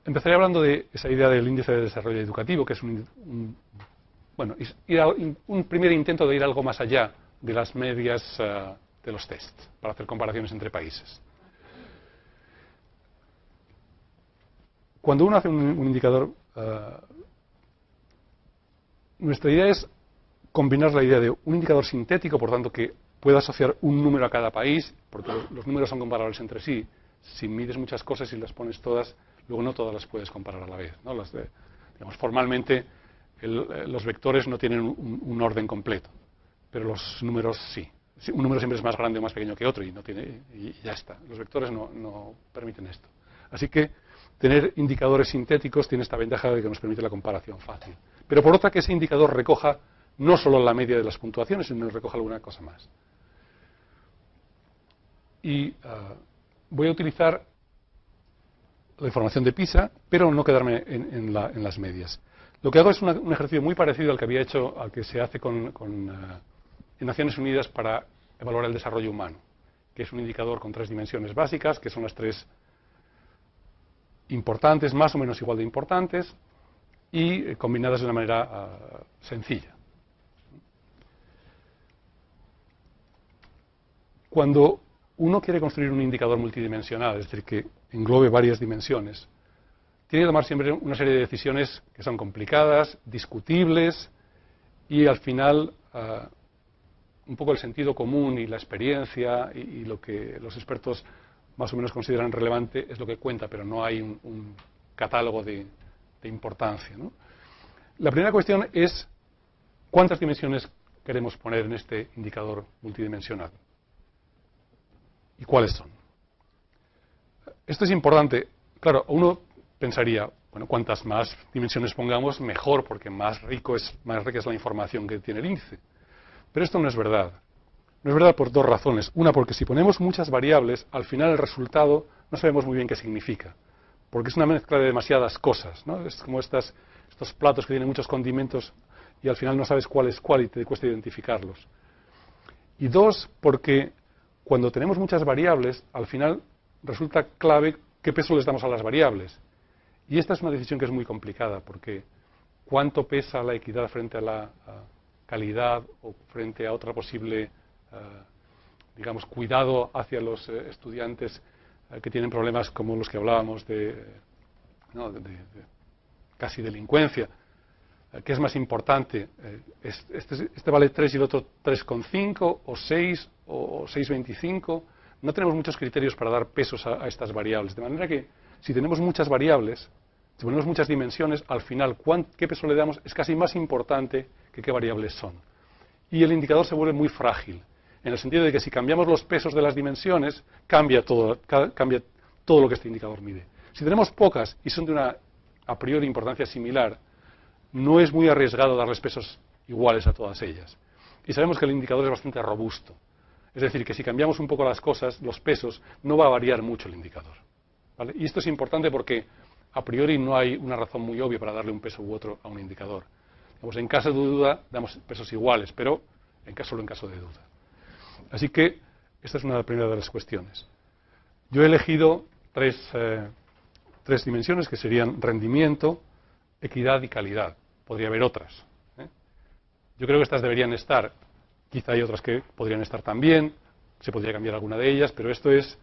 Empezaré hablando de esa idea del índice de desarrollo educativo, que es bueno, un primer intento de ir algo más allá de las medias de los tests, para hacer comparaciones entre países. Cuando uno hace un indicador, nuestra idea es combinar la idea de un indicador sintético, por tanto, que pueda asociar un número a cada país, porque los números son comparables entre sí. Si mides muchas cosas y las pones todas, luego no todas las puedes comparar a la vez, ¿no? Digamos, formalmente, los vectores no tienen un orden completo, pero los números sí. Un número siempre es más grande o más pequeño que otro y ya está. Los vectores no permiten esto. Así que tener indicadores sintéticos tiene esta ventaja de que nos permite la comparación fácil. Pero por otra, que ese indicador recoja no solo la media de las puntuaciones, sino que recoja alguna cosa más. Y voy a utilizar la información de PISA, pero no quedarme en las medias. Lo que hago es un ejercicio muy parecido al que se hace en Naciones Unidas para evaluar el desarrollo humano, que es un indicador con 3 dimensiones básicas, que son las 3 importantes, más o menos igual de importantes, y combinadas de una manera sencilla. Cuando uno quiere construir un indicador multidimensional, es decir, que englobe varias dimensiones, tiene que tomar siempre una serie de decisiones que son complicadas, discutibles, y al final un poco el sentido común y la experiencia y lo que los expertos más o menos consideran relevante es lo que cuenta, pero no hay un catálogo de importancia, ¿no? La primera cuestión es ¿cuántas dimensiones queremos poner en este indicador multidimensional? ¿Y cuáles son? Esto es importante. Claro, uno pensaría, bueno, cuantas más dimensiones pongamos, mejor, porque más rica es la información que tiene el índice. Pero esto no es verdad. No es verdad por 2 razones. Una, porque si ponemos muchas variables, al final el resultado no sabemos muy bien qué significa. Porque es una mezcla de demasiadas cosas, ¿no? Es como estos platos que tienen muchos condimentos y al final no sabes cuál es cuál y te cuesta identificarlos. Y 2, porque cuando tenemos muchas variables, al final resulta clave qué peso les damos a las variables. Y esta es una decisión que es muy complicada, porque ¿cuánto pesa la equidad frente a la calidad o frente a otra posible, digamos, cuidado hacia los estudiantes que tienen problemas como los que hablábamos de casi delincuencia? ¿Qué es más importante? ¿Este vale 3 y el otro 3,5 o 6 o 6,25? No tenemos muchos criterios para dar pesos a estas variables. De manera que si tenemos muchas variables, si ponemos muchas dimensiones, al final qué peso le damos es casi más importante que qué variables son. Y el indicador se vuelve muy frágil, en el sentido de que si cambiamos los pesos de las dimensiones, cambia todo lo que este indicador mide. Si tenemos pocas y son de una a priori importancia similar, no es muy arriesgado darles pesos iguales a todas ellas. Y sabemos que el indicador es bastante robusto. Es decir, que si cambiamos un poco las cosas, los pesos, no va a variar mucho el indicador, ¿vale? Y esto es importante porque a priori no hay una razón muy obvia para darle un peso u otro a un indicador. Digamos, en caso de duda, damos pesos iguales, pero solo en caso de duda. Así que esta es una primera de las cuestiones. Yo he elegido tres dimensiones que serían rendimiento, equidad y calidad. Podría haber otras, ¿eh? Yo creo que estas deberían estar. Quizá hay otras que podrían estar también. Se podría cambiar alguna de ellas, pero esto es,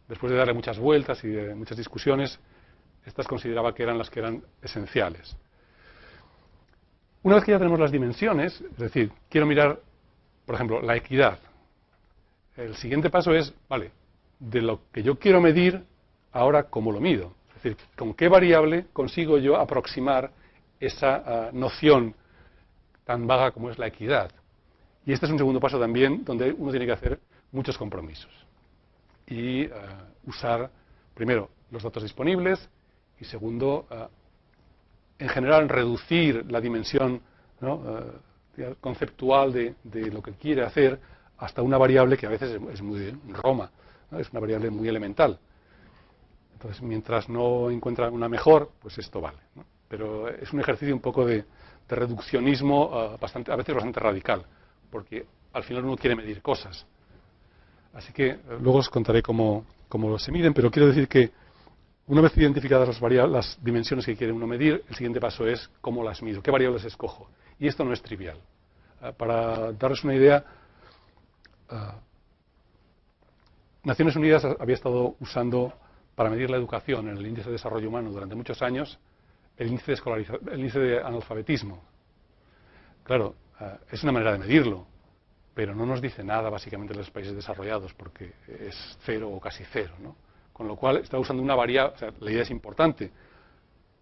después de darle muchas vueltas y de muchas discusiones, estas consideraba que eran las que eran esenciales. Una vez que ya tenemos las dimensiones, es decir, quiero mirar, por ejemplo, la equidad. El siguiente paso es, vale, de lo que yo quiero medir, ahora cómo lo mido. Es decir, con qué variable consigo yo aproximar esa noción tan vaga como es la equidad. Y este es un segundo paso también donde uno tiene que hacer muchos compromisos. Y usar, primero, los datos disponibles y segundo, en general, reducir la dimensión, ¿no?, conceptual de lo que quiere hacer hasta una variable que a veces es muy roma, ¿no? Es una variable muy elemental. Entonces, mientras no encuentran una mejor, pues esto vale, ¿no? Pero es un ejercicio un poco de reduccionismo a veces bastante radical, porque al final uno quiere medir cosas. Así que luego os contaré cómo se miden, pero quiero decir que Una vez identificadas las dimensiones que quiere uno medir, el siguiente paso es cómo las mido, qué variables escojo. Y esto no es trivial. Para darles una idea, Naciones Unidas había estado usando para medir la educación en el índice de desarrollo humano durante muchos años el índice de analfabetismo. Claro, es una manera de medirlo, pero no nos dice nada básicamente de los países desarrollados porque es cero o casi cero, ¿no? Con lo cual está usando una variable, o sea, la idea es importante,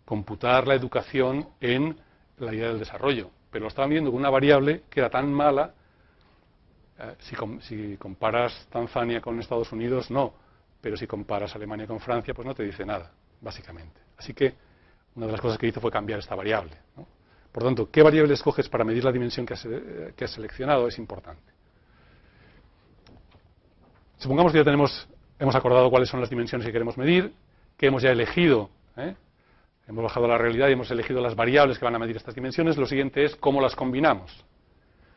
computar la educación en la idea del desarrollo, pero lo estaban viendo con una variable que era tan mala, si comparas Tanzania con Estados Unidos, no, pero si comparas Alemania con Francia, pues no te dice nada, básicamente. Así que una de las cosas que hizo fue cambiar esta variable, ¿no? Por tanto, qué variable escoges para medir la dimensión que has seleccionado es importante. Supongamos que ya hemos acordado cuáles son las dimensiones que queremos medir, que hemos ya elegido, hemos bajado a la realidad y hemos elegido las variables que van a medir estas dimensiones. Lo siguiente es cómo las combinamos.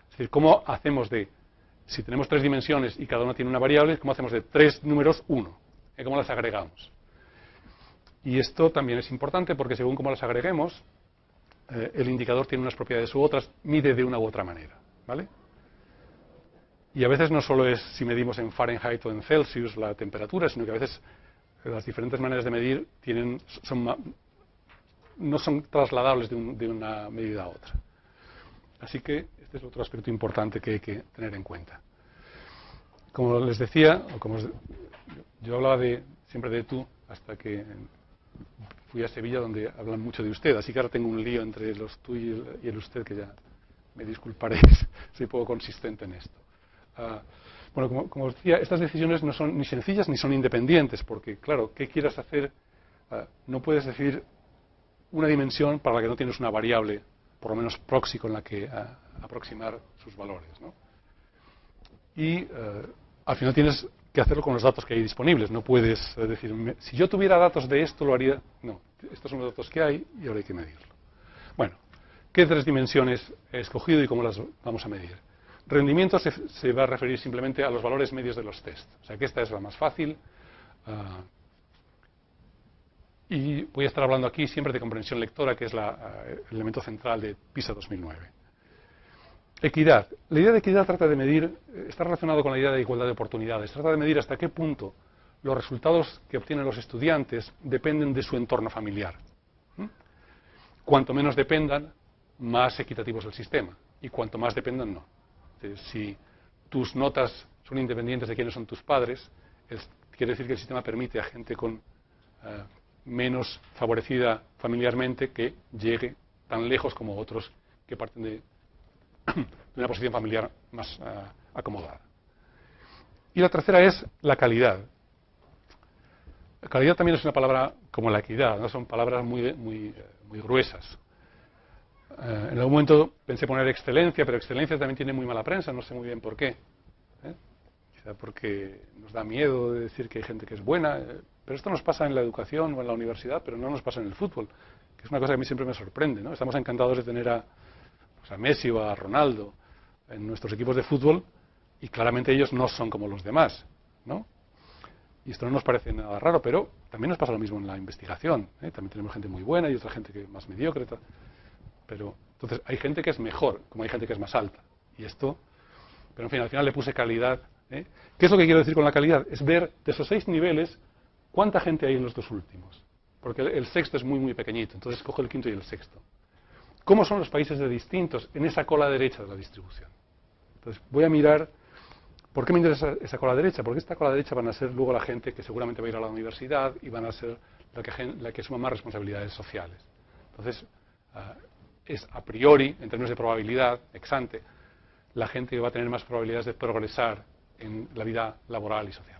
Es decir, cómo hacemos si tenemos 3 dimensiones y cada una tiene una variable, cómo hacemos de 3 números 1, cómo las agregamos. Y esto también es importante porque según cómo las agreguemos, el indicador tiene unas propiedades u otras, mide de una u otra manera, ¿vale? Y a veces no solo es si medimos en Fahrenheit o en Celsius la temperatura, sino que a veces las diferentes maneras de medir no son trasladables de una medida a otra. Así que este es otro aspecto importante que hay que tener en cuenta. Como les decía, yo hablaba siempre de tú hasta que fui a Sevilla, donde hablan mucho de usted, así que ahora tengo un lío entre los tú y el usted, que ya me disculparéis, soy poco consistente en esto. Bueno, como os decía, estas decisiones no son ni sencillas ni son independientes, porque, claro, ¿qué quieras hacer? No puedes decir una dimensión para la que no tienes una variable, por lo menos proxy, con la que aproximar sus valores, ¿no? Y al final tienes que hacerlo con los datos que hay disponibles. No puedes decir, si yo tuviera datos de esto, lo haría. No, estos son los datos que hay y ahora hay que medirlo. Bueno, ¿qué 3 dimensiones he escogido y cómo las vamos a medir? Rendimiento se va a referir simplemente a los valores medios de los test. O sea que esta es la más fácil. Y voy a estar hablando aquí siempre de comprensión lectora, que es el elemento central de PISA 2009. Equidad. La idea de equidad trata de medir, está relacionado con la idea de igualdad de oportunidades. Trata de medir hasta qué punto los resultados que obtienen los estudiantes dependen de su entorno familiar. Cuanto menos dependan, más equitativo es el sistema. Y cuanto más dependan, no. Si tus notas son independientes de quiénes son tus padres, quiere decir que el sistema permite a gente con menos favorecida familiarmente que llegue tan lejos como otros que parten de una posición familiar más acomodada. Y la tercera es la calidad. La calidad también es una palabra como la equidad, ¿no? Son palabras muy gruesas. En algún momento pensé poner excelencia, pero excelencia también tiene muy mala prensa, no sé muy bien por qué. Quizá porque nos da miedo de decir que hay gente que es buena, pero esto nos pasa en la educación o en la universidad, pero no nos pasa en el fútbol, que es una cosa que a mí siempre me sorprende, ¿no? Estamos encantados de tener a Messi o a Ronaldo en nuestros equipos de fútbol y claramente ellos no son como los demás, ¿no? Y esto no nos parece nada raro, pero también nos pasa lo mismo en la investigación, ¿eh? También tenemos gente muy buena y otra gente que es más mediocre, pero entonces hay gente que es mejor, como hay gente que es más alta, y esto, pero en fin, al final le puse calidad, ¿eh? ¿Qué es lo que quiero decir con la calidad? Es ver de esos 6 niveles cuánta gente hay en los 2 últimos, porque el sexto es muy pequeñito, entonces cojo el quinto y el sexto. ¿Cómo son los países de distintos en esa cola derecha de la distribución? Entonces voy a mirar, ¿por qué me interesa esa cola derecha? Porque esta cola derecha van a ser luego la gente que seguramente va a ir a la universidad y van a ser la que suma más responsabilidades sociales. Entonces, es a priori, en términos de probabilidad, ex ante, la gente que va a tener más probabilidades de progresar en la vida laboral y social.